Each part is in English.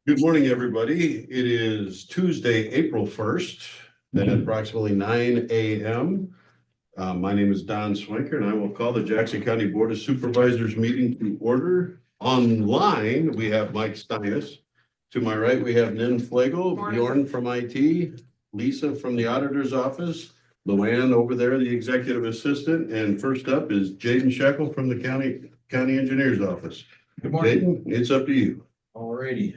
Good morning, everybody. It is Tuesday, April 1st at approximately 9 a.m. My name is Don Swanker, and I will call the Jackson County Board of Supervisors meeting to order. Online, we have Mike Steinis. To my right, we have Nin Flagle, Bjorn from IT, Lisa from the Auditor's Office, Luann over there, the Executive Assistant, and first up is Jaden Sheckle from the County Engineer's Office. Good morning. Jaden, it's up to you. Alrighty,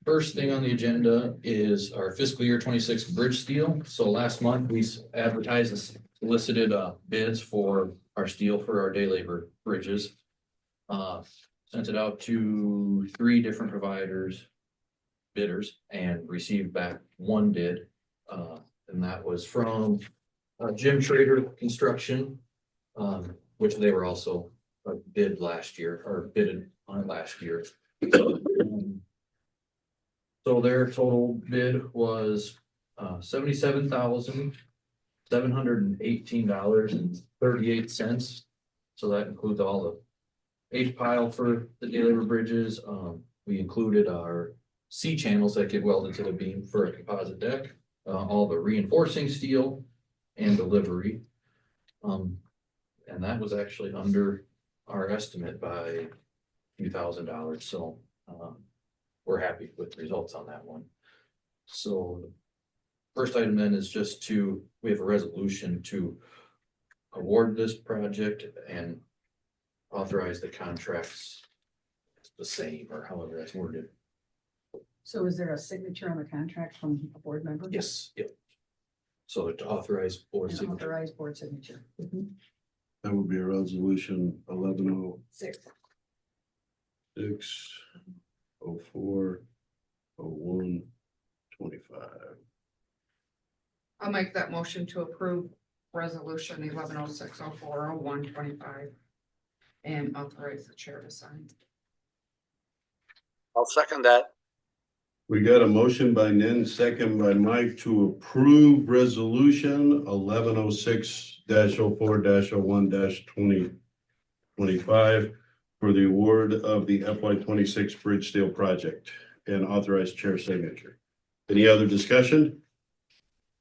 first thing on the agenda is our fiscal year 26 bridge steel. So last month we advertised and solicited bids for our steel for our day labor bridges. Sent it out to 3 different bidders, and received back one bid. And that was from Jim Trader Construction, which they were also bidded on it last year. So their total bid was $77,718.38. So that includes all the H-pile for the day labor bridges. We included our C channels that get welded to the beam for a composite deck, all the reinforcing steel and delivery. And that was actually under our estimate by a few $1,000. So we're happy with the results on that one. So the first item then is just we have a resolution to award this project and authorize the contracts the same, or however that's worded. So is there a signature on the contract from a board member? Yes, yep. So to authorize board An signature. authorized board signature. That would be a resolution 1106, 04, 01, 25. I'll make that motion to approve resolution 1106040125 and authorize the chair to sign. I'll second that. We got a motion by Nin, second by Mike to approve resolution 1106-04-01-2025 for the award of the FY26 Bridge Steel Project and authorize chair signature. Any other discussion?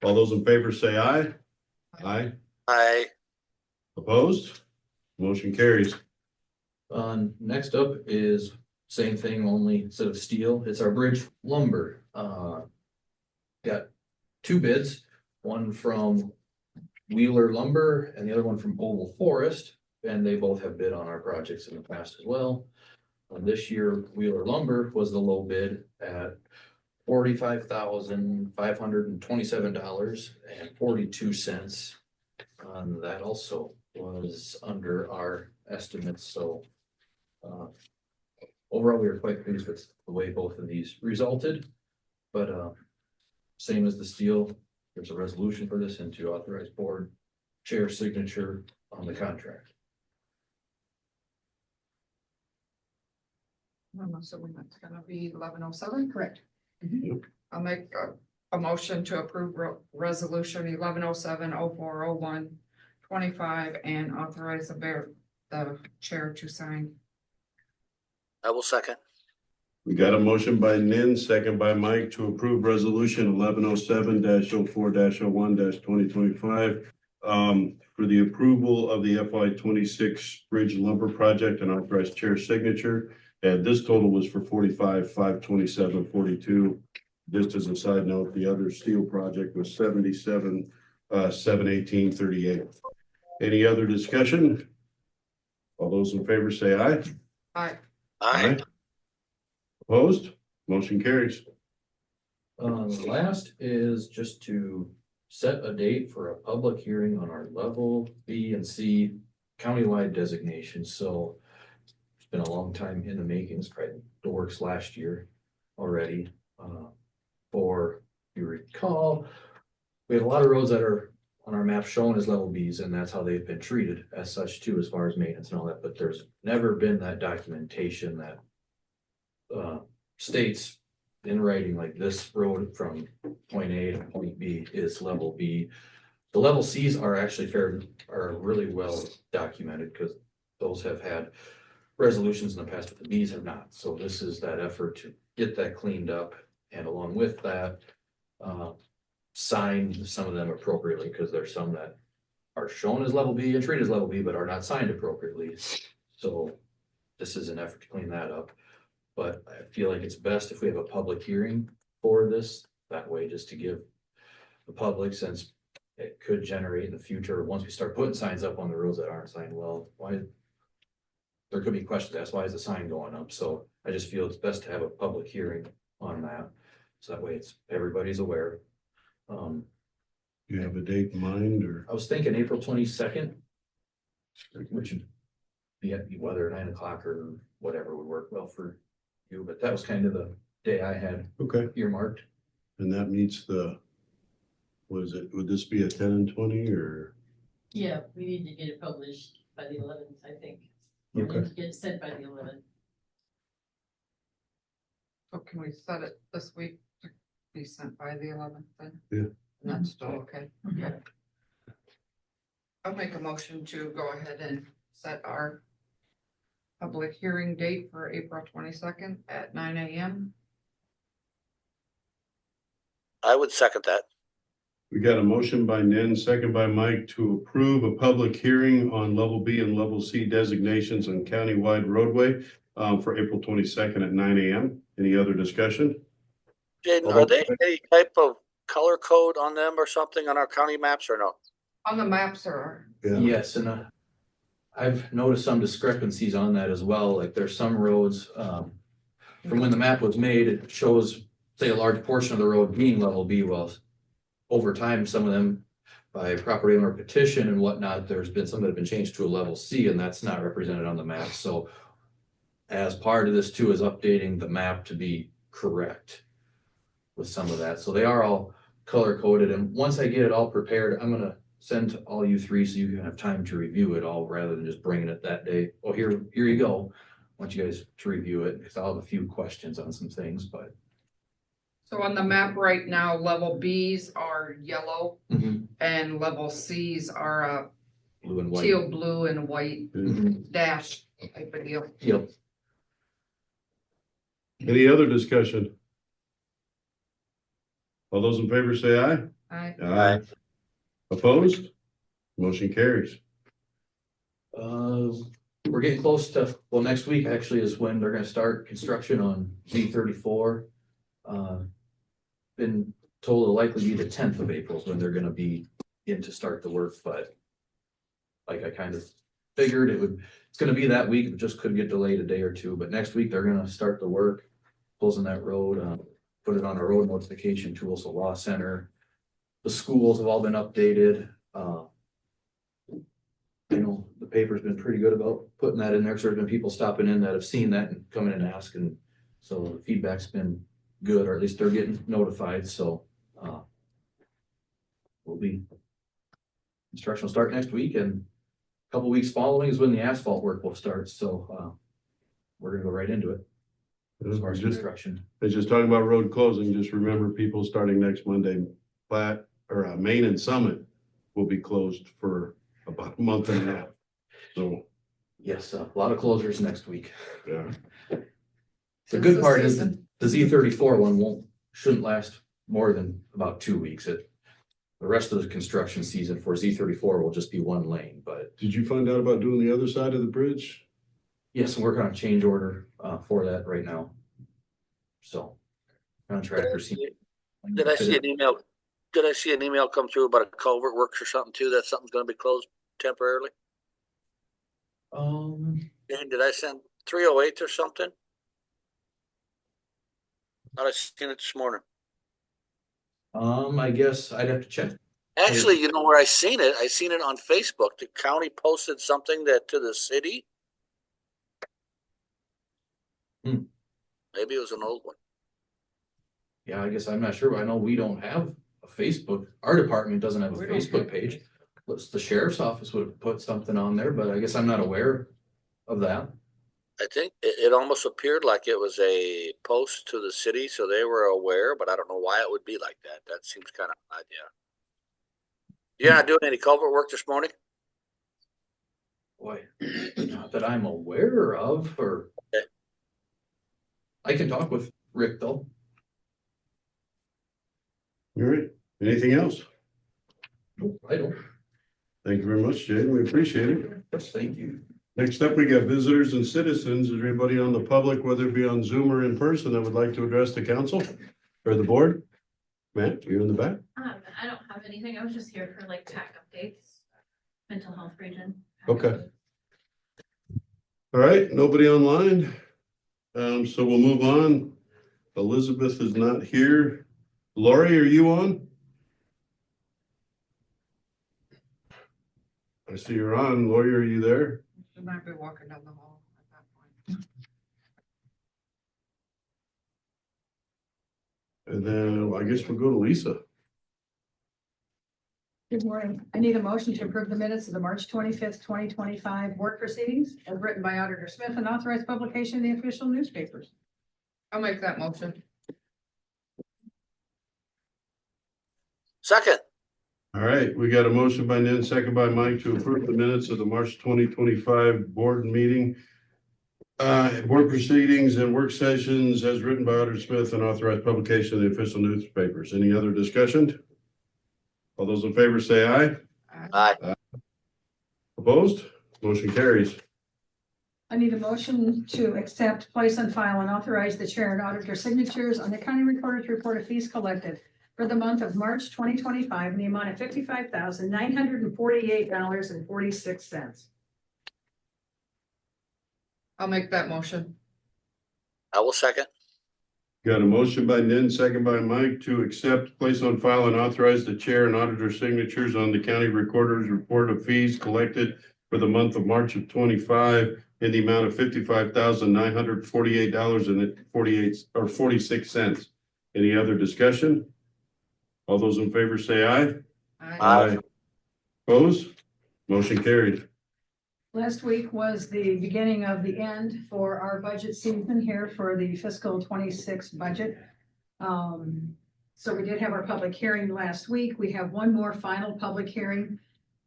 All those in favor say aye. Aye. Aye. Opposed? Motion carries. Next up is same thing, only instead of steel, it's our bridge lumber. Got 2 bids, one from Wheeler Lumber and the other one from Oval Forest, and they both have bid on our projects in the past as well. This year, Wheeler Lumber was the low bid at $45,527.42. That also was under our estimates, so overall, we were quite pleased with the way both of these resulted, but same as the steel, there's a resolution for this and to authorize board chair signature on the contract. I'm assuming that's gonna be 1107. Correct. I'll make a motion to approve resolution 1107-0401-25 and authorize the chair to sign. I will second. We got a motion by Nin, second by Mike to approve resolution 1107-04-01-2025 for the approval of the FY26 Bridge Lumber Project and authorized chair signature. And this total was for $45,527.42. Just as a side note, the other steel project was $77,718.38. Any other discussion? All those in favor say aye. Aye. Aye. Opposed? Motion carries. Last is just to set a date for a public hearing on our level B and C countywide designation. So it's been a long time in the making. It's probably the works last year already. For, if you recall, we have a lot of roads that are on our map shown as level Bs, and that's how they've been treated as such too, as far as maintenance and all that. But there's never been that documentation that states in writing like this road from point A to point B is level B. The level Cs are actually really well documented because those have had resolutions in the past with the bees have not. So this is that effort to get that cleaned up, and along with that, sign some of them appropriately, because there's some that are shown as level B and treated as level B, but are not signed appropriately. So this is an effort to clean that up. But I feel like it's best if we have a public hearing for this, that way, just to give the public, since it could generate in the future, once we start putting signs up on the roads that aren't signed, well, why? There could be questions asked, why is the sign going up? So I just feel it's best to have a public hearing on that. So that way it's, everybody's aware. Do you have a date in mind or? I was thinking April 22nd, which would be at whether 9 o'clock or whatever would work well for you, but that was kind of the day I had Okay, earmarked. and that meets the, what is it, would this be a 10 and 20 or? Yeah, we need to get it published by the 11th, I think. We Okay. need to get it sent by the 11th. So can we set it this week to be sent by the 11th then? Yeah. And that's still okay. Okay. I'll make a motion to go ahead and set our public hearing date for April 22nd at 9 AM. I would second that. We got a motion by Nen, second by Mike, to approve a public hearing on level B and level C designations on countywide roadway for April 22nd at 9 AM. Any other discussion? Jaden, are they any type of color code on them or something on our county maps or no? On the maps are, Yes, and I've noticed some discrepancies on that as well. Like there's some roads, from when the map was made, it shows, say, a large portion of the road being level B. Well, over time, some of them by property owner petition and whatnot, there's been some that have been changed to a level C, and that's not represented on the map. So as part of this too is updating the map to be correct with some of that. So they are all color coded, and once I get it all prepared, I'm gonna send to all you three so you can have time to review it all rather than just bringing it that day. Oh, here you go. I want you guys to review it, because I'll have a few questions on some things, but. so on the map right now, level Bs are yellow and level Cs are Blue and white. teal, blue and white Mhm. dash type of deal. Yep. Any other discussion? All those in favor say aye. I, Opposed? Motion carries. We're getting close to, well, next week actually is when they're gonna start construction on Z34. Been told it'll likely be the 10th of April is when they're gonna be in to start the work, but like I kind of figured it's gonna be that week, it just could get delayed a day or two, but next week they're gonna start the work, closing that road, put it on a road notification tool, so Law Center. The schools have all been updated. I know the paper's been pretty good about putting that in there, because there's been people stopping in that have seen that and coming in and asking. So the feedback's been good, or at least they're getting notified, so construction will start next week, and a couple weeks following is when the asphalt work will start, so we're gonna go right into it as far as construction. It's just talking about road closing. Just remember, people starting next Monday, Main and Summit will be closed for about a month and a half. So, Yes, a lot of closures next week. yeah. The good part is that the Z34 one shouldn't last more than about 2 weeks. The rest of the construction season for Z34 will just be one lane, but Did you find out about doing the other side of the bridge? yes, I'm working on a change order for that right now. So contractors. Did I see an email? Did I see an email come through about a culvert works or something too? That something's gonna be closed temporarily? And did I send 308 or something? Thought I seen it this morning. I guess I'd have to check. Actually, you know where I seen it? I seen it on Facebook. The county posted something that to the city. Maybe it was an old one. Yeah, I guess I'm not sure, but I know we don't have a Facebook. Our department doesn't have a We don't Facebook have- page. The sheriff's office would have put something on there, but I guess I'm not aware of that. I think it almost appeared like it was a post to the city, so they were aware, but I don't know why it would be like that. That seems kind of odd, yeah. You're not doing any culvert work this morning? Boy, not that I'm aware of, or. Okay. I can talk with Rick though. All right, anything else? Nope, I don't. Thank you very much, Jane. We appreciate it. Yes, thank you. Next up, we got visitors and citizens. Is there anybody on the public, whether it be on Zoom or in person, that would like to address the council or the board? Matt, you in the back? I don't have anything. I was just here for like TAC updates, mental health region. Okay. All right, nobody online. So we'll move on. Elizabeth is not here. Lori, are you on? I see you're on. Lori, are you there? You might be walking down the hall at that point. And then I guess we'll go to Lisa. Good morning. I need a motion to approve the minutes of the March 25th, 2025 board proceedings as written by Auditor Smith and authorized publication in the official newspapers. I'll make that motion. Second. All right, we got a motion by Nan, second by Mike to approve the minutes of the March 2025 board meeting. Board proceedings and work sessions as written by Auditor Smith and authorized publication in the official newspapers. Any other discussion? All those in favor say aye. Aye. Opposed? Motion carries. I need a motion to accept, place on file, and authorize the chair and auditor signatures on the county recorder's report of fees collected for the month of March 2025 in the amount of $55,948.46. I'll make that motion. I will second. Got a motion by Nin, second by Mike to accept, place on file, and authorize the chair and auditor signatures on the county recorder's report of fees collected for the month of March of 25 in the amount of $55,948.46. Any other discussion? All those in favor say aye. Aye. Opposed? Motion carried. Last week was the beginning of the end for our budget season here for the fiscal 26 budget. So we did have our public hearing last week. We have one more final public hearing.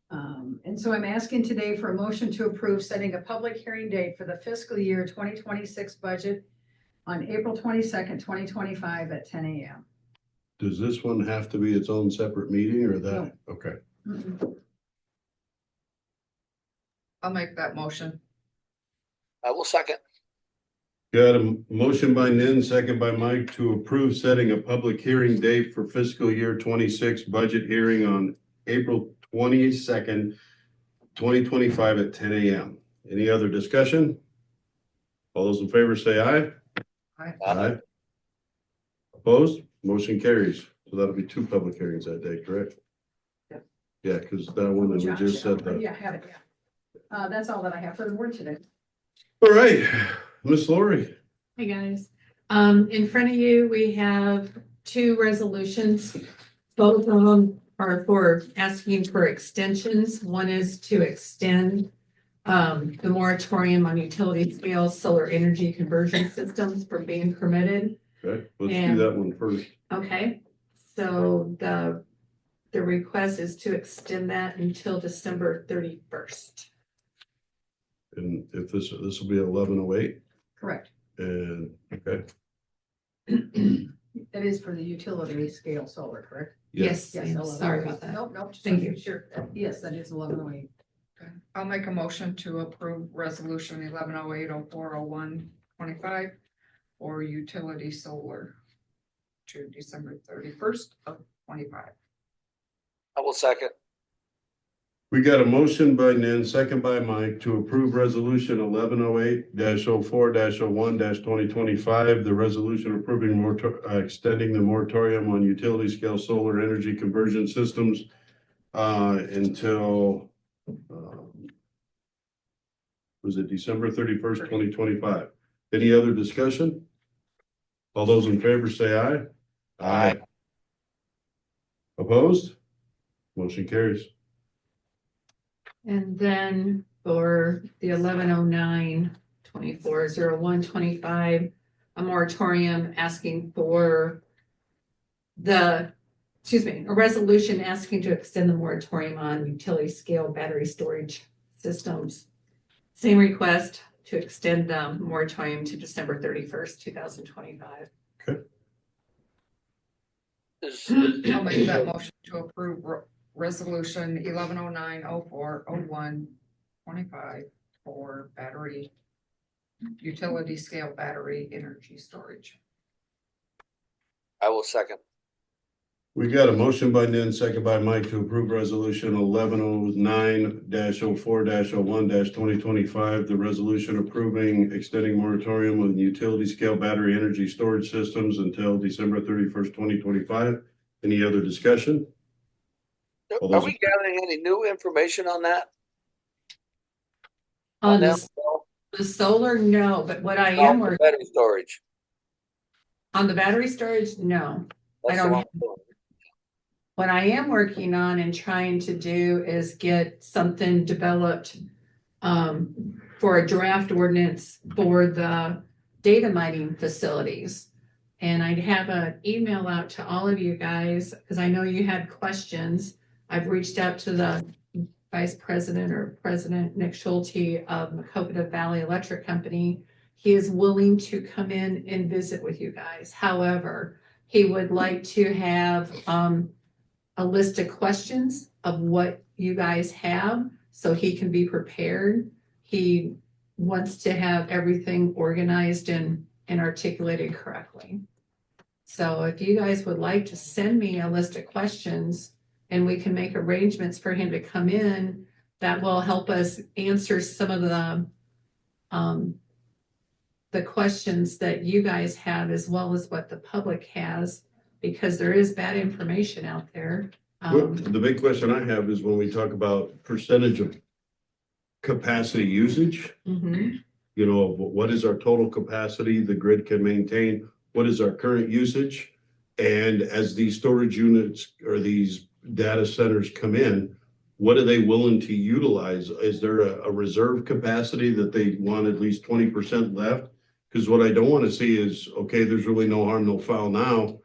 And so I'm asking today for a motion to approve setting a public hearing date for the fiscal year 2026 budget on April 22nd, 2025 at 10 a.m. Does this one have to be its own separate meeting or that? No. Okay. I'll make that motion. I will second. Got a motion by Nin, second by Mike to approve setting a public hearing date for fiscal year 26 budget hearing on April 22nd, 2025 at 10 a.m. Any other discussion? All those in favor say aye. Aye. Opposed? Motion carries. So that'll be two public hearings that day, correct? Yep. Yeah, because that one that we just said that. Yeah, have it, yeah. That's all that I have for the board today. All right, Miss Lori. Hey, guys. In front of you, we have two resolutions. Both of them are for asking for extensions. One is to extend the moratorium on utility scale solar energy conversion systems from being permitted. Okay, let's do And- that one first. Okay, so the request is to extend that until December 31st. And if this will be 11:08 Correct. and, okay. That is for the utility scale solar, correct? Yes, Yes, ma'am. 11:08. Sorry about that. Nope, just Thank making you. Sure. Yes, that is 11:08. Okay. I'll make a motion to approve resolution 1108040125 for utility solar to December 31st of 25. I will second. We got a motion by Nan, second by Mike to approve resolution 1108-04-01-2025. The resolution approving extending the moratorium on utility scale solar energy conversion systems until was it December 31st, 2025? Any other discussion? All those in favor say aye. Aye. Opposed? Motion carries. And then for the 1109-240125, a moratorium asking for a resolution asking to extend the moratorium on utility scale battery storage systems Same request to extend the moratorium to December 31st, 2025. I'll make that motion to approve resolution 1109040125 for battery, utility scale battery energy storage. I will second. We got a motion by Nan, second by Mike to approve resolution 1109-04-01-2025. The resolution approving extending moratorium on utility scale battery energy storage systems until December 31st, 2025. Any other discussion? All Are those- we gathering any new information on that? On that? the solar, no, but what I Oh, am the working battery storage. on the battery storage, no. That's I the don't one. What I am working on and trying to do is get something developed for a draft ordinance for the data mining facilities. And I'd have an email out to all of you guys, because I know you had questions. I've reached out to the Vice President or President Nick Schulte of Macocata Valley Electric Company. He is willing to come in and visit with you guys. However, he would like to have a list of questions of what you guys have so he can be prepared. He wants to have everything organized and articulated correctly. So if you guys would like to send me a list of questions and we can make arrangements for him to come in, that will help us answer some of the questions that you guys have as well as what the public has, because there is bad information out there. Well, the big question I have is when we talk about percentage of capacity usage, Mhm. you know, what is our total capacity the grid can maintain? What is our current usage? And as these storage units or these data centers come in, what are they willing to utilize? Is there a reserve capacity that they want at least 20% left? Because what I don't want to see is, okay, there's really no harm, no foul now.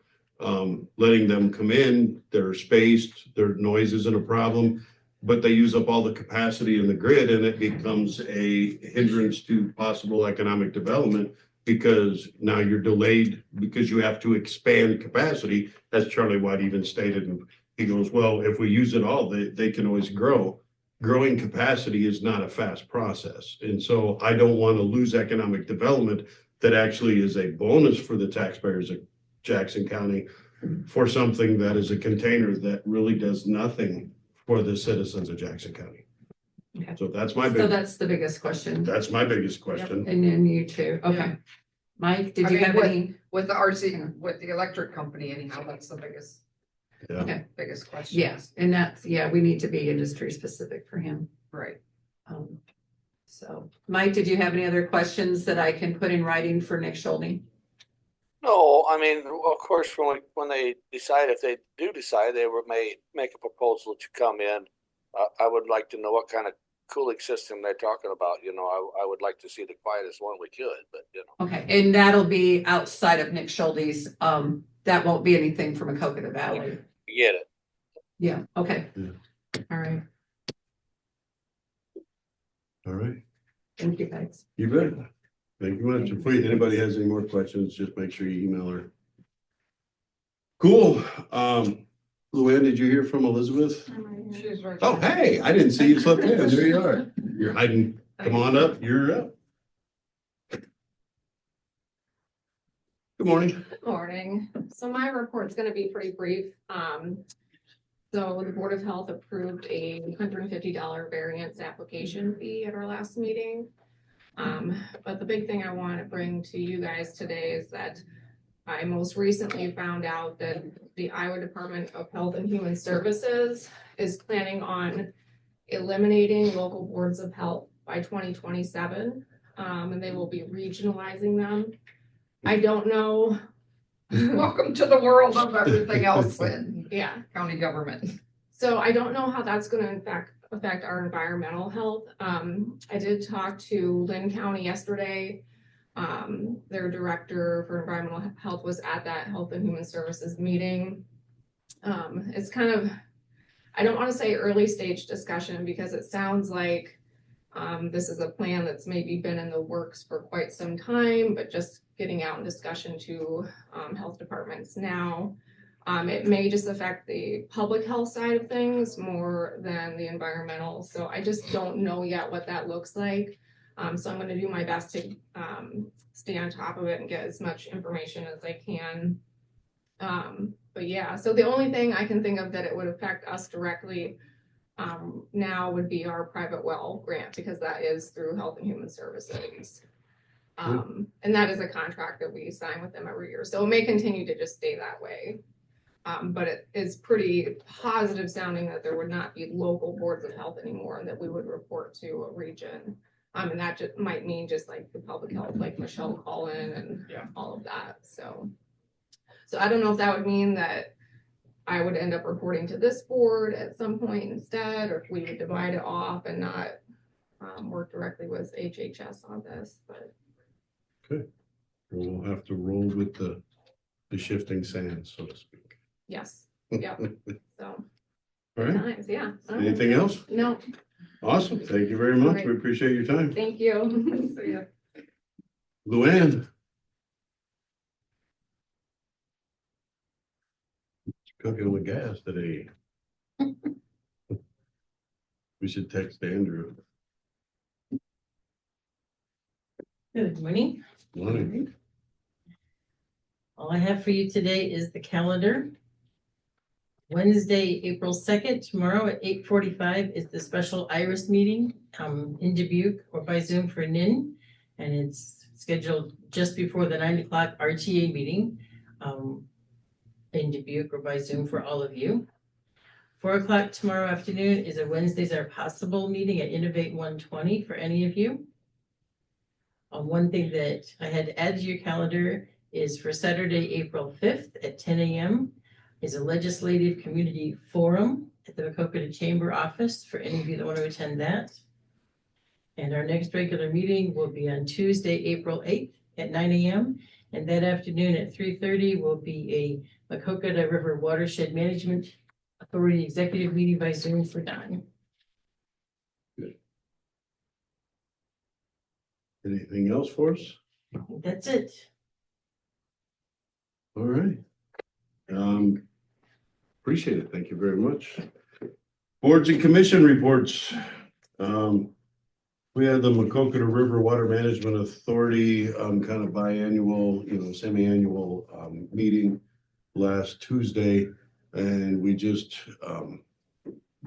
Letting them come in, they're spaced, their noise isn't a problem, but they use up all the capacity in the grid and it becomes a hindrance to possible economic development because now you're delayed because you have to expand capacity, as Charlie White even stated. And he goes, well, if we use it all, they can always grow. Growing capacity is not a fast process. And so I don't want to lose economic development that actually is a bonus for the taxpayers of Jackson County for something that is a container that really does nothing for the citizens of Jackson County. Okay. So that's my So that's the biggest question. that's my biggest question. And then you too. Okay. Yeah. Mike, did I you mean, have what- any? With the RC, with the electric company anyhow, that's the biggest, Yeah. Okay. biggest question. Yes, and that's, yeah, we need to be industry specific for him. Right. So, Mike, did you have any other questions that I can put in writing for Nick Schulte? No, I mean, of course, when they decide, if they do decide, may make a proposal to come in. I would like to know what kind of cooling system they're talking about. You know, I would like to see the quietest one we could, but you know. Okay, and that'll be outside of Nick Schulte's, that won't be anything from Macocata Valley. You get it. Yeah, okay. Yeah. All right, All right. thank you guys. You bet. Thank you much. If anybody has any more questions, just make sure you email her. Cool. Luann, did you hear from Elizabeth? She's right. Oh, hey, I didn't see you slip in. There you are. You're hiding. Come on up. You're up. Good morning. Good morning. So my report's gonna be pretty brief. So the Board of Health approved a $150 variance application fee at our last meeting. But the big thing I want to bring to you guys today is that I most recently found out that the Iowa Department of Health and Human Services is planning on eliminating local boards of health by 2027. And they will be regionalizing them. I don't know. Welcome to the world of everything else in Yeah. county government. So I don't know how that's gonna affect our environmental health. I did talk to Lynn County yesterday. Their director for environmental health was at that Health and Human Services meeting. It's kind of, I don't wanna say early stage discussion because it sounds like This is a plan that's maybe been in the works for quite some time, but just getting out in discussion to health departments now. It may just affect the public health side of things more than the environmental, so I just don't know yet what that looks like. So I'm gonna do my best to stay on top of it and get as much information as I can. But yeah, so the only thing I can think of that it would affect us directly now would be our private well grant, because that is through Health and Human Services. And that is a contract that we sign with them every year, so it may continue to just stay that way. But it is pretty positive sounding that there would not be local boards of health anymore and that we would report to a region. And that just might mean just like the public health, like Michelle Cullen and all of that, so. So I don't know if that would mean that I would end up reporting to this board at some point instead, or if we would divide it off and not work directly with HHS on this, but. We'll have to roll with the shifting sands, so to speak. Yes, yeah, so. All right, Times, yeah. anything else? No, Awesome, thank you very much, Right. we appreciate your time. thank you. So, yeah. Luann? Cooking with gas today. We should text Andrew. Good morning. Morning. All I have for you today is the calendar. Wednesday, April 2nd, tomorrow at 8:45 is the special IRIS meeting in Dubuque or by Zoom for NIN. And it's scheduled just before the 9 o'clock RTA meeting in Dubuque or by Zoom for all of you. 4 o'clock tomorrow afternoon is a Wednesdays Are Possible meeting at Innovate 120 for any of you. One thing that I had added to your calendar is for Saturday, April 5th at 10 a.m. is a legislative community forum at the Macocata Chamber office for any of you that want to attend that. And our next regular meeting will be on Tuesday, April 8th at 9 a.m. And that afternoon at 3:30 will be a Macocata River Watershed Management Authority executive meeting by Zoom for Don. Anything else for us? That's it. All right. Appreciate it. Thank you very much. Boards and commission reports. We had the Macocata River Water Management Authority kind of biannual, semi-annual meeting last Tuesday, and we just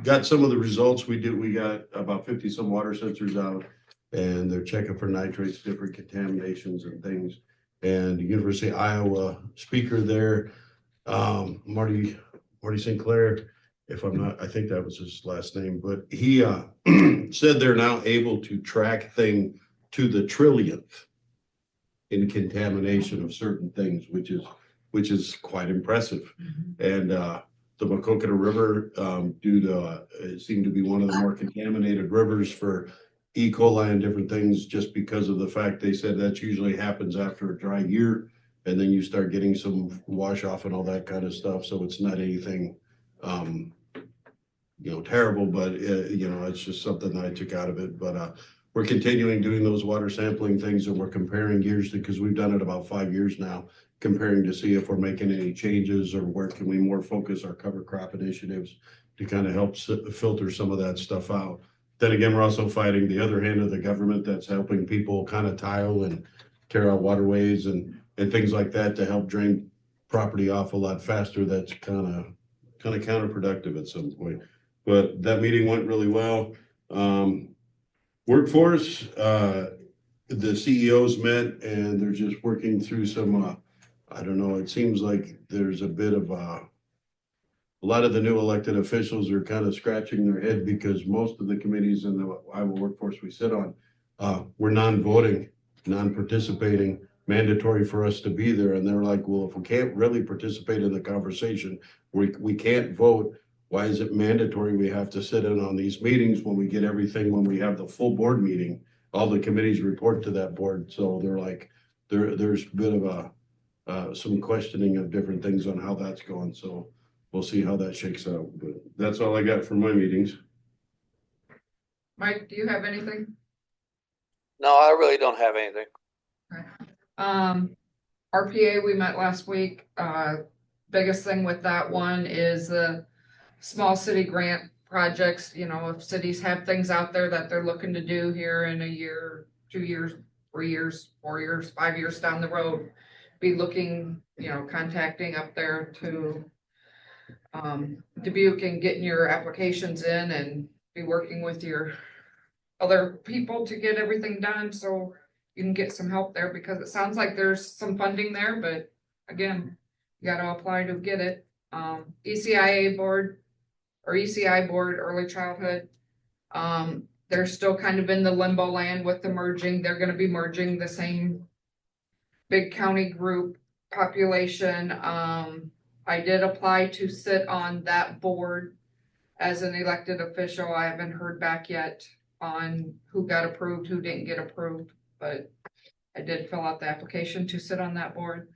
got some of the results. We got about 50 some water sensors out, and they're checking for nitrates, different contaminations and things. And the University of Iowa speaker there, Marty Sinclair, if I'm not, I think that was his last name, but he said they're now able to track thing to the trillionth in contamination of certain things, which is quite impressive. And the Macocata River, it seemed to be one of the more contaminated rivers for E. coli and different things, just because of the fact they said that usually happens after a dry year, and then you start getting some wash off and all that kind of stuff. So it's not anything, terrible, but it's just something that I took out of it. But we're continuing doing those water sampling things, and we're comparing years because we've done it about 5 years now, comparing to see if we're making any changes or where can we more focus our cover crop initiatives to kind of help filter some of that stuff out. Then again, we're also fighting the other hand of the government that's helping people kind of tile and tear out waterways and things like that to help drain property off a lot faster. That's kind of counterproductive at some point. But that meeting went really well. Workforce, the CEOs met and they're just working through some, I don't know, it seems like there's a bit of a lot of the new elected officials are kind of scratching their head because most of the committees in the Iowa workforce we sit on, we're non-voting, non-participating, mandatory for us to be there. And they're like, well, if we can't really participate in the conversation, we can't vote. Why is it mandatory we have to sit in on these meetings when we get everything, when we have the full board meeting, all the committees report to that board. So they're like, there's a bit of some questioning of different things on how that's going. So we'll see how that shakes out, but that's all I got for my meetings. Mike, do you have anything? No, I really don't have anything. RPA, we met last week. Biggest thing with that one is the small city grant projects. You know, if cities have things out there that they're looking to do here in a year, 2 years, 3 years, 4 years, 5 years down the road, be looking, contacting up there to Dubuque and getting your applications in and be working with your other people to get everything done, so you can get some help there, because it sounds like there's some funding there, but again, you gotta apply to get it. ECIA board or ECI board, early childhood. They're still kind of in the limbo land with the merging. They're gonna be merging the same big county group population. I did apply to sit on that board as an elected official. I haven't heard back yet on who got approved, who didn't get approved, but I did fill out the application to sit on that board.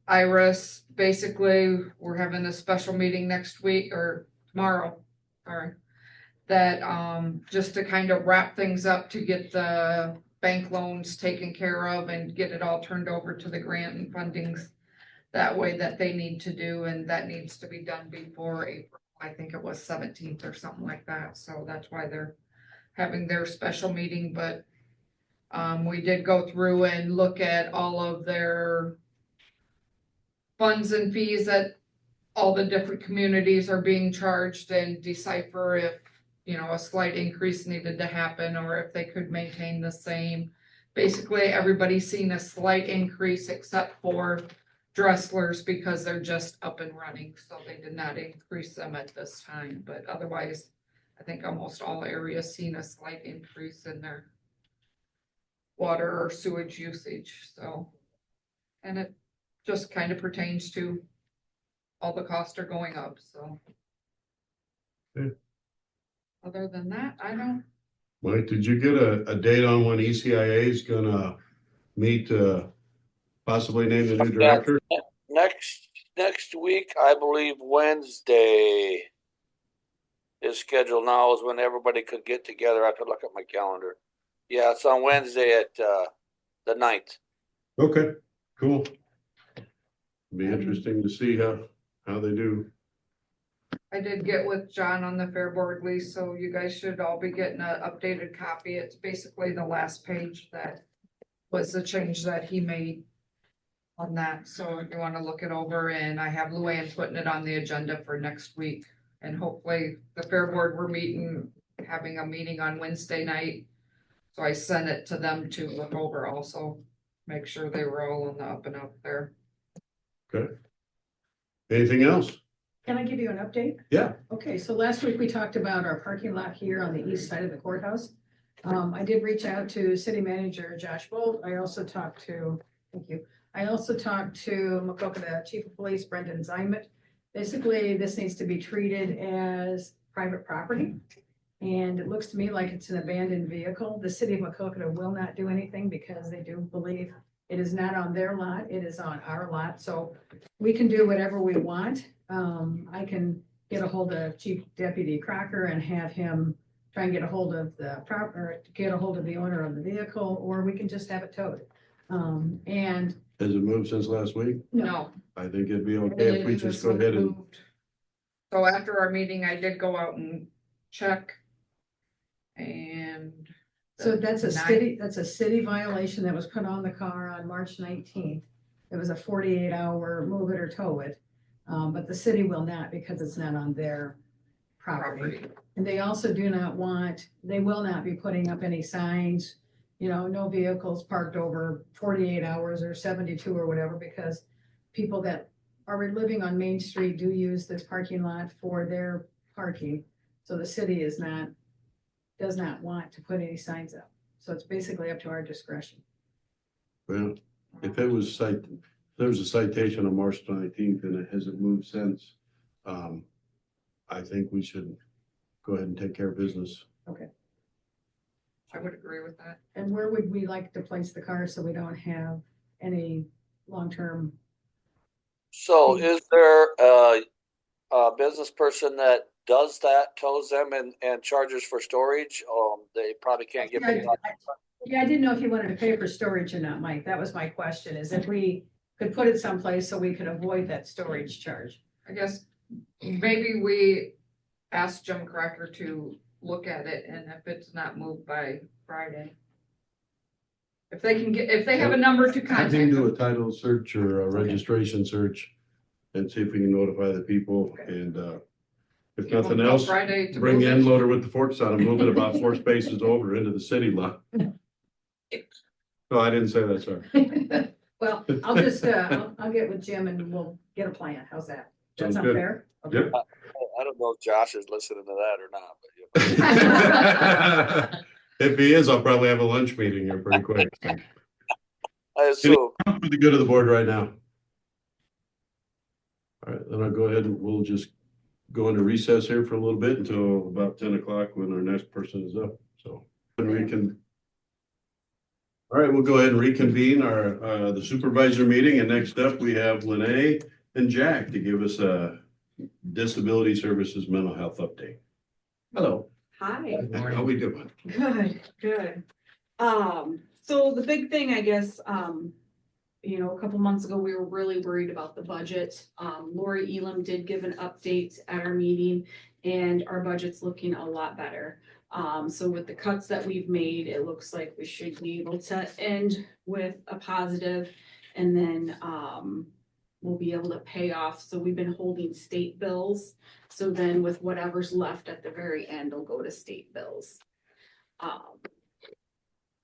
Iris, basically, we're having a special meeting next week or tomorrow, sorry. That, just to kind of wrap things up to get the bank loans taken care of and get it all turned over to the grant and fundings that way that they need to do, and that needs to be done before April. I think it was 17th or something like that, so that's why they're having their special meeting, but we did go through and look at all of their funds and fees that all the different communities are being charged and decipher if, a slight increase needed to happen or if they could maintain the same. Basically, everybody's seen a slight increase except for Dressler's because they're just up and running, so they did not increase them at this time, but otherwise, I think almost all areas seen a slight increase in their water or sewage usage, so. And it just kind of pertains to all the costs are going up, so. Okay. Other than that, I don't, Mike, did you get a date on when ECIA is gonna meet, possibly name the new director? Next week, I believe Wednesday is scheduled now is when everybody could get together. I have to look at my calendar. Yeah, it's on Wednesday at the 9th. Okay, cool. Be interesting to see how they do. I did get with John on the Fair Board lease, so you guys should all be getting an updated copy. It's basically the last page that was the change that he made on that, so if you wanna look it over, and I have Luann putting it on the agenda for next week. And hopefully, the Fair Board, having a meeting on Wednesday night. So I sent it to them to look over also, make sure they were all on the up and up there. Okay. Anything else? Can I give you an update? Yeah. Okay, so last week we talked about our parking lot here on the east side of the courthouse. I did reach out to City Manager Josh Bolt. I also talked to Macokota Chief of Police Brendan Zimet. Basically, this needs to be treated as private property. And it looks to me like it's an abandoned vehicle. The city of Macokota will not do anything because they do believe it is not on their lot, it is on our lot. So we can do whatever we want. I can get a hold of Chief Deputy Crocker and have him try and get a hold of the owner of the vehicle, or we can just have it towed. And Has it moved since last week? No. I think it'd be okay if we just go ahead and, So after our meeting, I did go out and check. And. so that's a city violation that was put on the car on March 19th. It was a 48-hour move it or tow it. But the city will not because it's not on their property. And they also they will not be putting up any signs, no vehicles parked over 48 hours or 72 or whatever, because people that are living on Main Street do use this parking lot for their parking. So the city does not want to put any signs up. So it's basically up to our discretion. well, if there was a citation on March 19th and it hasn't moved since, I think we should go ahead and take care of business. Okay. I would agree with that. And where would we like to place the car so we don't have any long-term? So is there a business person that does that, tows them and charges for storage? they probably can't get. Yeah, I didn't know if you wanted to pay for storage or not, Mike. That was my question, is if we could put it someplace so we could avoid that storage charge. I guess maybe we ask Jim Cracker to look at it, and if it's not moved by Friday. If they have a number to Have contact him do them. a title search or a registration search and see if we can notify the people and, if Give them nothing till else, Friday to bring the move end it. loader with the forks on and move it about 4 spaces over into the city lot. No, I didn't say that, sorry. Well, I'll just, I'll get with Jim and we'll get a plan. How's that? That Sounds sound good. fair? Yep. I don't know if Josh is listening to that or not, but If he is, I'll probably have a lunch meeting here pretty quick. I assume. For the good of the board right now. All right, then I'll go ahead and we'll just go into recess here for a little bit until about 10 o'clock when our next person is up, so. And we can. All right, we'll go ahead and reconvene our, the supervisor meeting, and next up we have Lene and Jack to give us a disability services mental health update. Hello. Hi, How we doing? good, good. So the big thing, I guess, a couple months ago, we were really worried about the budget. Lori Elam did give an update at our meeting and our budget's looking a lot better. So with the cuts that we've made, it looks like we should be able to end with a positive, and then, we'll be able to pay off. So we've been holding state bills. So then with whatever's left at the very end, will go to state bills.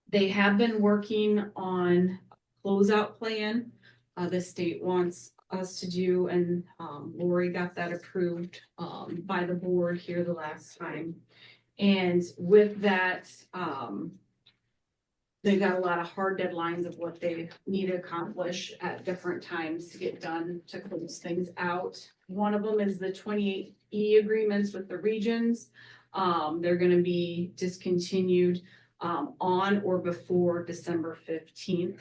They have been working on a closeout plan. The state wants us to do, and Lori got that approved by the board here the last time. And with that, they've got a lot of hard deadlines of what they need to accomplish at different times to get done to close things out. One of them is the 28E agreements with the regions. They're gonna be discontinued on or before December 15th.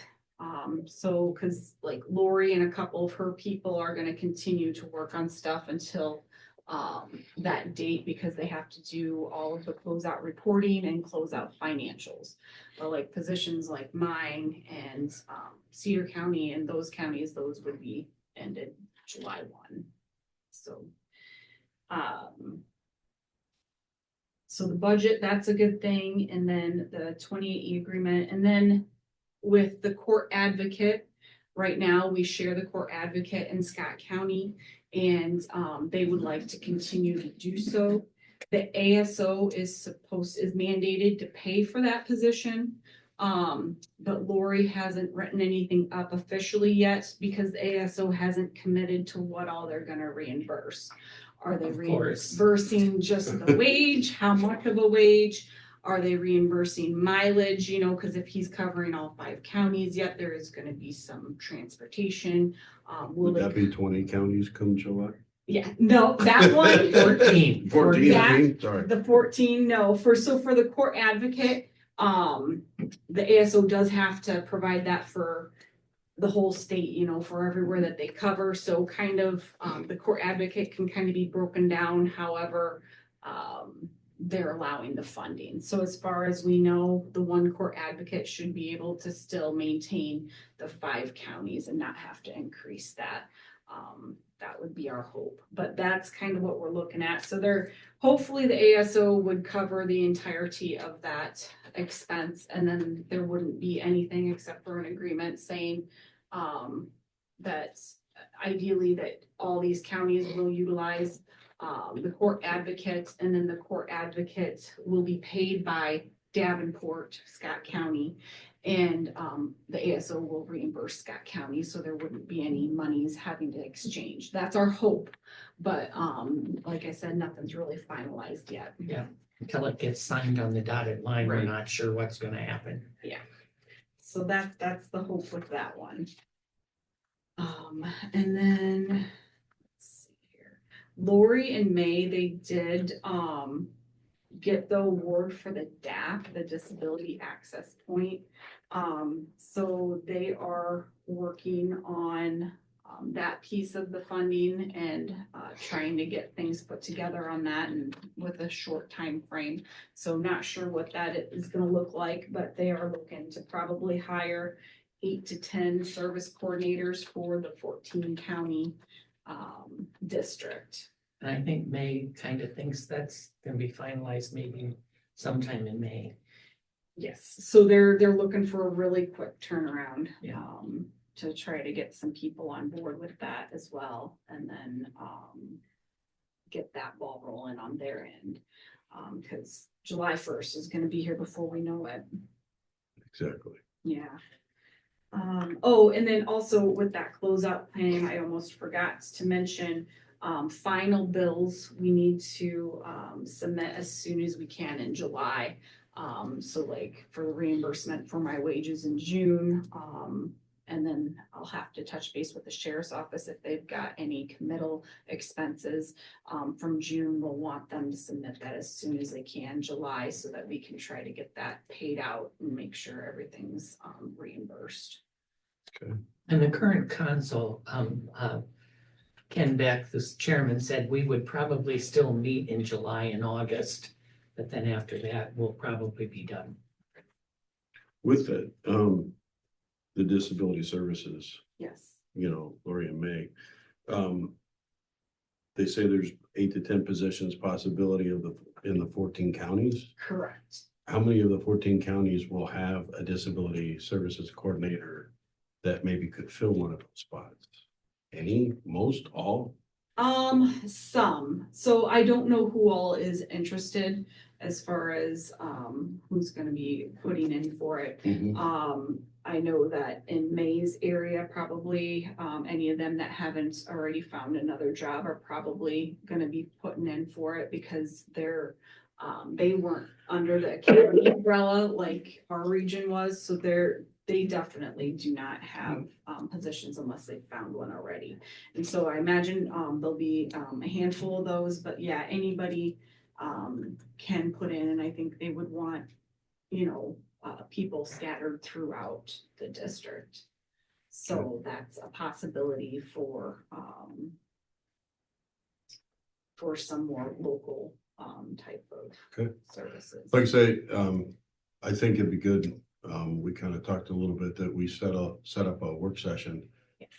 So, cause like Lori and a couple of her people are gonna continue to work on stuff until that date, because they have to do all of the closeout reporting and closeout financials. But like positions like mine and Cedar County and those counties, those would be ended July 1. So so the budget, that's a good thing. And then the 28E agreement, and then with the court advocate, right now we share the court advocate in Scott County, and they would like to continue to do so. The ASO is mandated to pay for that position. But Lori hasn't written anything up officially yet because the ASO hasn't committed to what all they're gonna reimburse. Are they reimbursing just the wage? How much of a wage? Are they reimbursing mileage? Cause if he's covering all 5 counties, yet there is gonna be some transportation. Would that be 20 counties come July? Yeah, no, that one. 14. 14, I That- mean, sorry. The 14, no, for the court advocate, the ASO does have to provide that for the whole state, for everywhere that they cover. So kind of, the court advocate can kind of be broken down however, they're allowing the funding. So as far as we know, the one court advocate should be able to still maintain the 5 counties and not have to increase that. That would be our hope, but that's kind of what we're looking at. So hopefully the ASO would cover the entirety of that expense, and then there wouldn't be anything except for an agreement saying that ideally that all these counties will utilize the court advocate, and then the court advocate will be paid by Davenport, Scott County, and the ASO will reimburse Scott County, so there wouldn't be any monies having to exchange. That's our hope, but like I said, nothing's really finalized yet. Yeah, until it gets signed on the dotted line, we're Right. not sure what's gonna happen. So that's the hope with that one. And then let's see here. Lori and May, they did get the award for the DAP, the Disability Access Point. So they are working on that piece of the funding and trying to get things put together on that and with a short time frame. So not sure what that is gonna look like, but they are looking to probably hire 8 to 10 service coordinators for the 14 county district. And I think May kind of thinks that's gonna be finalized maybe sometime in May. Yes, so they're looking for a really quick turnaround. Yeah. To try to get some people on board with that as well, and then, get that ball rolling on their end. Cause July 1st is gonna be here before we know it. Exactly. Yeah. Oh, and then also with that closeout plan, I almost forgot to mention, final bills we need to, submit as soon as we can in July. So like for the reimbursement for my wages in June, and then I'll have to touch base with the sheriff's office if they've got any committal expenses, from June. We'll want them to submit that as soon as they can, July, so that we can try to get that paid out and make sure everything's, reimbursed. And the current console, Ken Beck, this chairman, said we would probably still meet in July and August, but then after that, we'll probably be done. With that, the disability services, Yes, Lori and May, they say there's 8 to 10 positions possibility in the 14 counties. correct. How many of the 14 counties will have a disability services coordinator that maybe could fill one of those spots? Any, most, all? Some. So I don't know who all is interested as far as, who's gonna be putting in for it. I know that in May's area, probably, any of them that haven't already found another job are probably gonna be putting in for it because they weren't under the county umbrella like our region was, so they definitely do not have, positions unless they found one already. And so I imagine, there'll be, a handful of those, but yeah, anybody, can put in, and I think they would want, people scattered throughout the district. So that's a possibility for some more local, type of Okay. services. Like I say, I think it'd be good. We kind of talked a little bit that we set up a work session.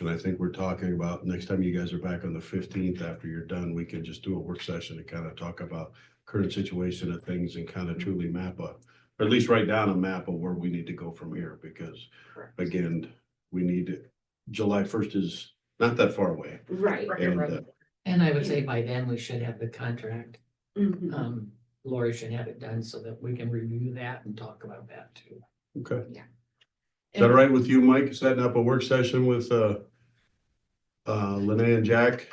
And I think we're talking about next time you guys are back on the 15th, after you're done, we can just do a work session to kind of talk about current situation of things and kind of truly map or at least write down a map of where we need to go from here, because again, July 1st is not that far away. Right. And I would say by then we should have the contract. Mhm. Lori should have it done so that we can review that and talk about that too. Okay. Yeah. Is that all right with you, Mike, setting up a work session with Lene and Jack?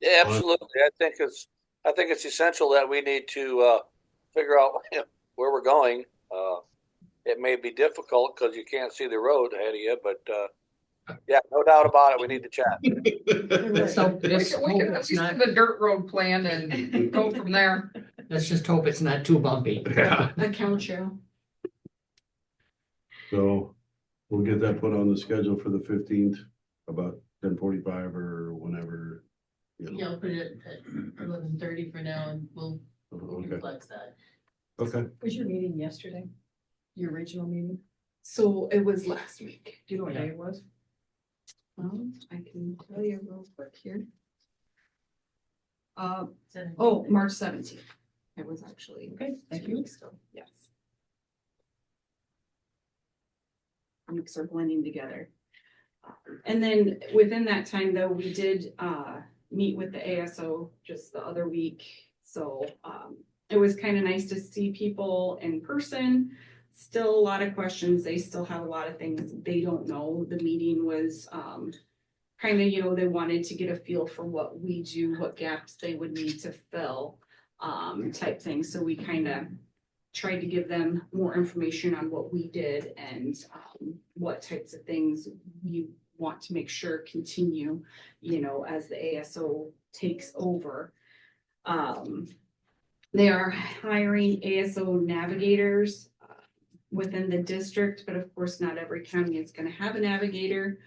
Yeah, absolutely. I think it's essential that we need to figure out where we're going. It may be difficult because you can't see the road ahead of you, but yeah, no doubt about it. We need to chat. So We can at least do the dirt road plan and go from there. let's just hope it's not too bumpy. Yeah. Account show. So we'll get that put on the schedule for the 15th, about 10:45 or whenever. Yeah, I'll put it at 11:30 for now and we'll Okay. flex that. Okay. Was your meeting yesterday? Your original meeting? So it was last week. Do you know what day it was? I can tell you real quick here. Seven. March 17th. It was actually. Okay, thank 2 you. weeks ago. Yes. Weeks are blending together. And then within that time though, we did meet with the ASO just the other week. So it was kind of nice to see people in person. Still a lot of questions. They still have a lot of things they don't know. The meeting was kind of, they wanted to get a feel for what we do, what gaps they would need to fill, type thing. So we kind of tried to give them more information on what we did and what types of things we want to make sure continue, as the ASO takes over. They are hiring ASO navigators within the district, but of course, not every county is going to have a navigator.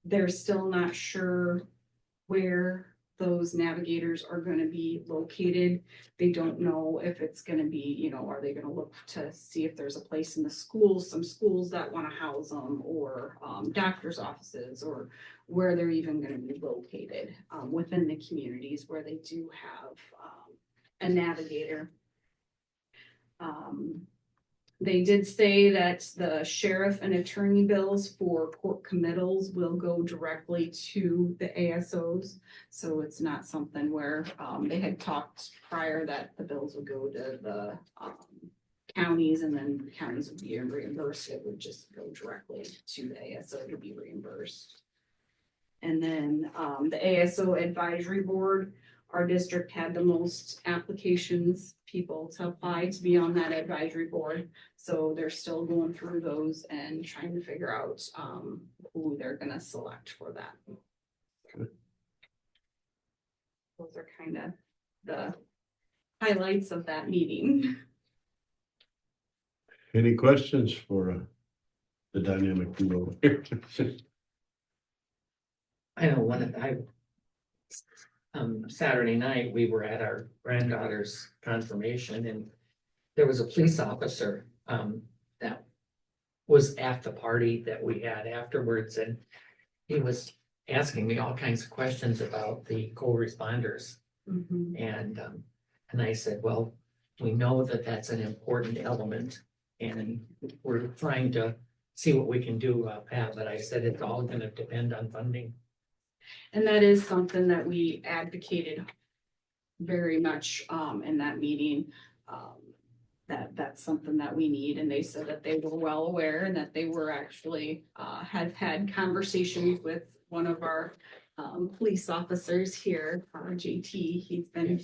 they're still not sure where those navigators are gonna be located. They don't know if it's gonna be, you know, are they gonna look to see if there's a place in the schools, some schools that wanna house them, or doctor's offices, or where they're even gonna be located within the communities where they do have a navigator. They did say that the sheriff and attorney bills for court committals will go directly to the ASOs. So it's not something where they had talked prior that the bills would go to the counties, and then the counties would be reimbursed. It would just go directly to the ASO to be reimbursed. And then the ASO advisory board, our district had the most applications, people to apply to be on that advisory board. So they're still going through those and trying to figure out who they're gonna select for that. Okay. Those are kind of the highlights of that meeting. Any questions for the dynamic duo here? I know Saturday night, we were at our granddaughter's confirmation, and there was a police officer, that was at the party that we had afterwards, and he was asking me all kinds of questions about the co-responders. Mhm. And I said, well, we know that that's an important element, and we're trying to see what we can do about that, but I said it's all gonna depend on funding. And that is something that we advocated very much in that meeting. That's something that we need, and they said that they were well aware, and that they were actually have had conversations with one of our police officers here, JT. He's been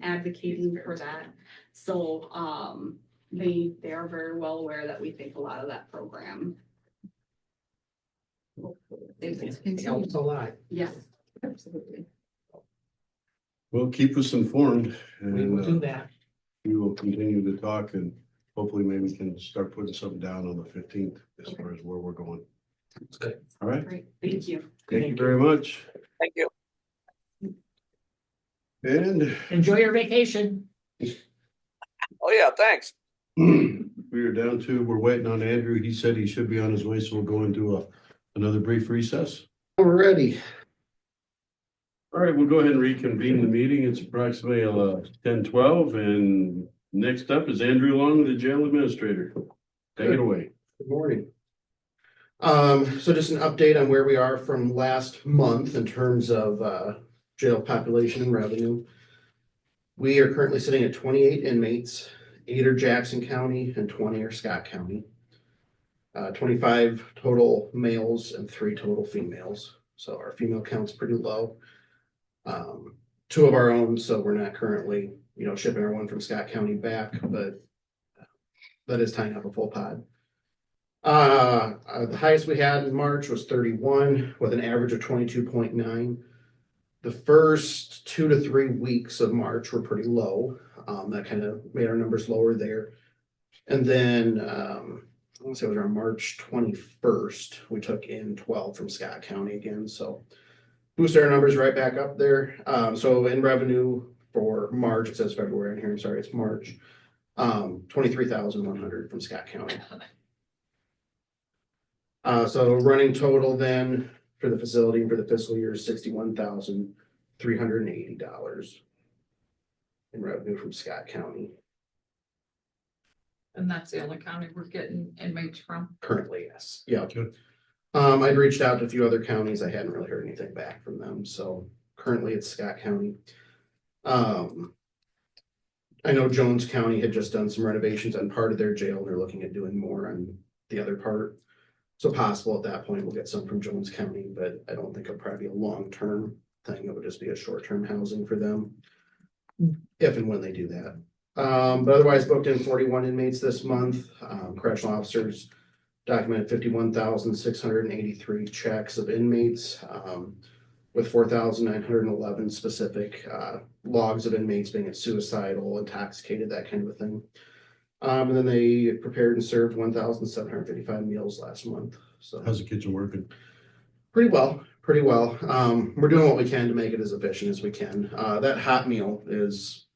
advocating for that. So they are very well aware that we think a lot of that program. It helps a lot. Yes, absolutely. Well, keep us informed, We will do and that. we will continue to talk, and hopefully maybe we can start putting something down on the 15th as far as where we're going. It's good. All right, Great, thank you. thank you very much. Thank you. And Enjoy your vacation. Oh, yeah, thanks. we are down to, we're waiting on Andrew. He said he should be on his way, so we'll go into another brief recess. We're ready. All right, we'll go ahead and reconvene the meeting. It's approximately 10:12, and next up is Andrew Long, the jail administrator. Take it away. Good morning. So just an update on where we are from last month in terms of jail population and revenue. We are currently sitting at 28 inmates, 8 are Jackson County and 20 are Scott County. 25 total males and 3 total females. So our female count's pretty low. 2 of our own, so we're not currently, shipping everyone from Scott County back, but that is tying up a full pod. The highest we had in March was 31 with an average of 22.9. The first 2 to 3 weeks of March were pretty low. That kind of made our numbers lower there. And then, I want to say it was around March 21st, we took in 12 from Scott County again. So boosted our numbers right back up there. So in revenue for March, it says February in here. I'm sorry, it's March. 23,100 from Scott County. So running total then for the facility for the fiscal year is $61,380 in revenue from Scott County. And that's the only county we're getting inmates from. Currently, yes. Yeah. I'd reached out to a few other counties. I hadn't really heard anything back from them. So currently it's Scott County. I know Jones County had just done some renovations on part of their jail. They're looking at doing more on the other part. So possible at that point we'll get some from Jones County, but I don't think it'll probably be a long-term thing. It would just be a short-term housing for them if and when they do that. But otherwise booked in 41 inmates this month. Correctional officers documented 51,683 checks of inmates, with 4,911 specific logs of inmates being suicidal, intoxicated, that kind of a thing. And then they prepared and served 1,755 meals last month. So How's the kitchen working? Pretty well, pretty well. We're doing what we can to make it as efficient as we can. That hot meal is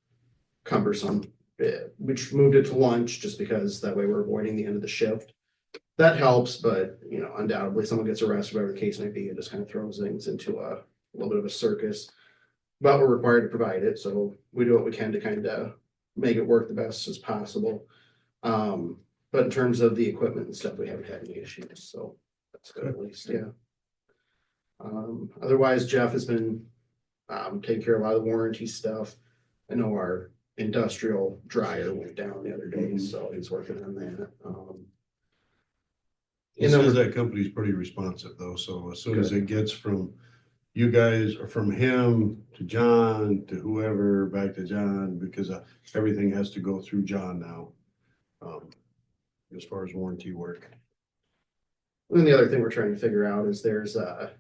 cumbersome. We moved it to lunch just because that way we're avoiding the end of the shift. That helps, but you know, undoubtedly someone gets arrested, whatever the case may be, it just kind of throws things into a little bit of a circus. But we're required to provide it, so we do what we can to kind of make it work the best as possible. But in terms of the equipment and stuff, we haven't had any issues, so that's good at least, yeah. Otherwise, Jeff has been taking care of a lot of the warranty stuff. I know our industrial dryer went down the other day, so he's working on that. He says that company's pretty responsive though, so as soon as it gets from you guys or from him to John to whoever, back to John, because everything has to go through John now. As far as warranty work. And the other thing we're trying to figure out is there's the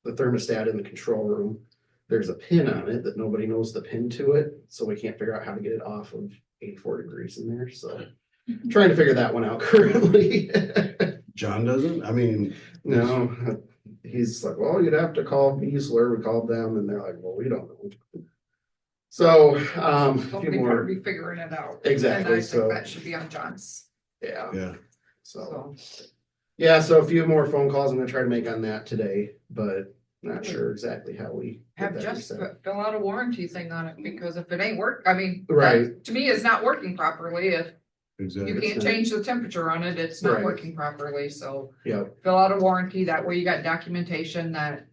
thermostat in the control room. There's a pin on it that nobody knows the pin to it, so we can't figure out how to get it off of 84 degrees in there, so trying to figure that one out currently. John doesn't? I mean. No, he's like, well, you'd have to call Giesler. We called them and they're like, well, we don't know. So, a few Somebody better more. be figuring it out. Exactly, And I so- think that should be on John's. Yeah, Yeah, so, yeah, so a few more phone calls I'm gonna try to make on that today, but not sure exactly how we. get Have that just reset. fill out a warranty thing on it, because if it ain't I mean. that, Right. To me, it's not working properly. If you exactly. can't change the temperature on it, it's not Right. working properly, so. Yeah, Fill out a warranty, that way you got documentation that.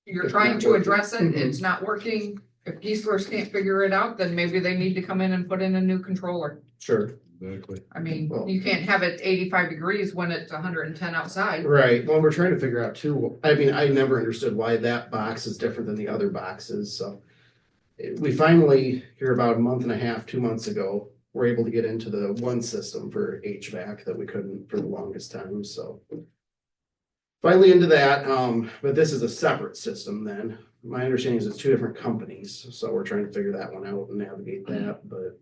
You're It's trying not to working. address it, Mhm. it's not working. If Geisler's can't figure it out, then maybe they need to come in and put in a new controller. sure. Exactly. I mean, Well- you can't have it 85 degrees when it's 110 outside. Right, well, we're trying to figure out too, I mean, I never understood why that box is different than the other boxes, so. We finally, here about a month and a half, 2 months ago, were able to get into the one system for HVAC that we couldn't for the longest time, so. Finally into that, but this is a separate system then. My understanding is it's two different companies, so we're trying to figure that one out and navigate that, but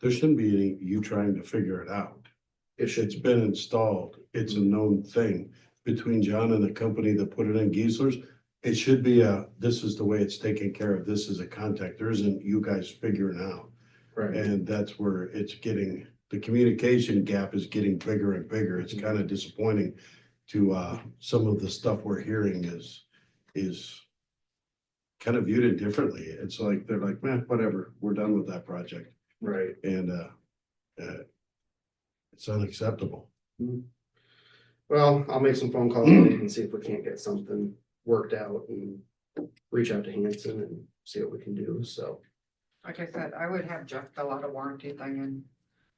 There shouldn't be any, you trying to figure it out. it should. It's been installed. It's a known thing between John and the company that put it in Giesler's. It should be this is the way it's taken care of. This is a contact. There isn't you guys figuring out. Right, And that's where it's getting, the communication gap is getting bigger and bigger. It's kind of disappointing to some of the stuff we're hearing is kind of viewed it differently. It's like, they're like, man, whatever, we're done with that project. right. And it's unacceptable. Well, I'll make some phone calls and see if we can't get something worked out and reach out to Hanson and see what we can do, so. Like I said, I would have Jeff fill out a warranty thing and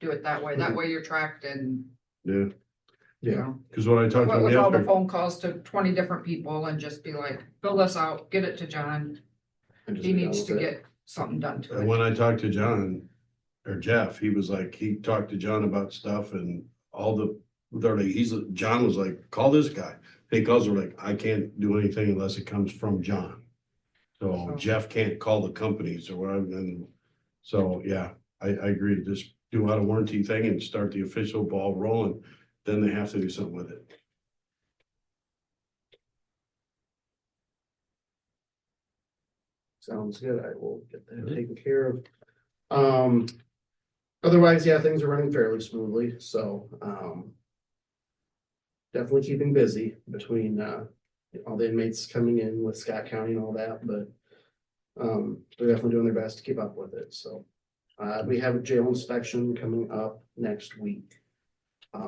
do it that way. That way you're tracked and, Yeah, you Yeah. know. because when I talked to What him with all the yesterday, phone calls to 20 different people and just be like, fill this out, get it to John. and just He be done needs with to it. get something done to and it. when I talked to John or Jeff, he was like, he talked to John about stuff and all they're like, John was like, call this guy. He calls her like, I can't do anything unless it comes from John. So Jeff can't call the companies or whatever. And so, yeah, I agree. Just do out a warranty thing and start the official ball rolling. Then they have to do something with it. Sounds good. I will get that taken care of. Otherwise, yeah, things are running fairly smoothly, so, definitely keeping busy between, all the inmates coming in with Scott County and all that, but, they're definitely doing their best to keep up with it, so. We have a jail inspection coming up next week.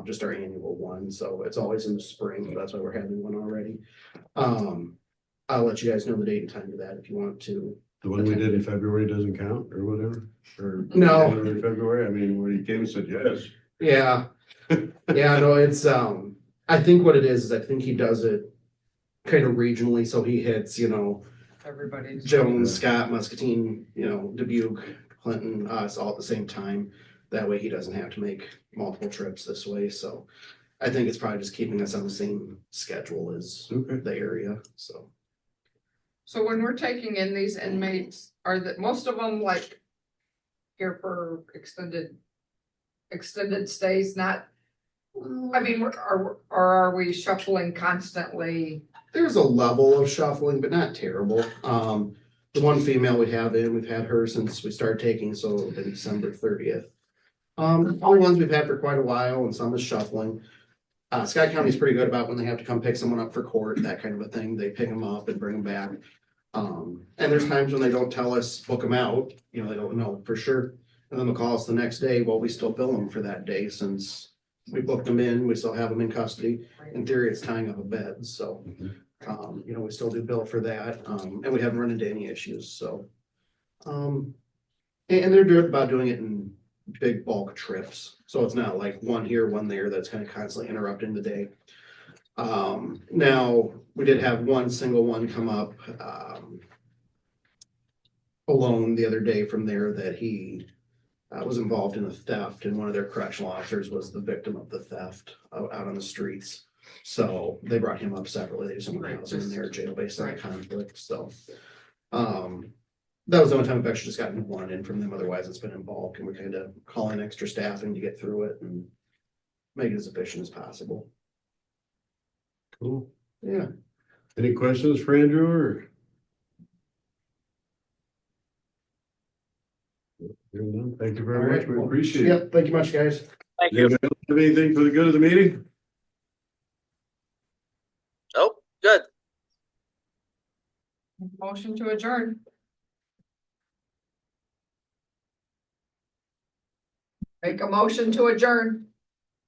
Just our annual one, so it's always in the spring, so that's why we're having one already. I'll let you guys know the date and time of that if you want to. The one we did in February doesn't count or whatever, or. No. January, February, I mean, when he came and said, yes. Yeah, yeah, no, it's, I think what it is I think he does it kind of regionally, so he hits, Everybody's. Jones, Scott, Muscatine, Dubuque, Clinton, us all at the same time. That way he doesn't have to make multiple trips this way, so I think it's probably just keeping us on the same schedule as Okay. the area, so. So when we're taking in these inmates, are most of them like here for extended stays, not I mean, are we shuffling constantly? There's a level of shuffling, but not terrible. The one female we have in, we've had her since we started taking, so it'll be December 30th. Only ones we've had for quite a while, and some is shuffling. Scott County's pretty good about when they have to come pick someone up for court, that kind of a thing. They pick them up and bring them back. And there's times when they don't tell us, book them out, you know, they don't know for sure. And then they'll call us the next day. Well, we still bill them for that day since we booked them in, we still have them in custody. In theory, it's tying up a bed, so, you know, we still do bill for that. And we haven't run into any issues, so. And they're good about doing it in big bulk trips, so it's not like one here, one there, that's kind of constantly interrupting the day. Now, we did have one single one come up, alone the other day from there that he was involved in a theft, and one of their correctional officers was the victim of the theft out on the streets. So they brought him up separately. They just didn't want to house him in their jail based on conflict, so. That was the only time we've actually just gotten one in from them. Otherwise, it's been in bulk, and we kind of call in extra staffing to get through it and make it as efficient as possible. Cool. Yeah. Any questions for Andrew or? Hearing none, thank you very much. We appreciate it. Yep, thank you much, guys. Thank Do you you. have anything for the good of the meeting? Oh, good. Motion to adjourn. Make a motion to adjourn.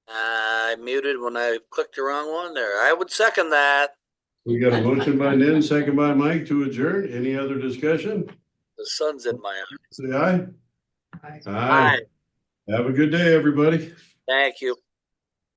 I muted when I clicked the wrong one there. I would second that. We got a motion by Nan, second by Mike to adjourn. Any other discussion? The sun's in my eye. Say aye. Aye. Aye. Have a good day, everybody. Thank you.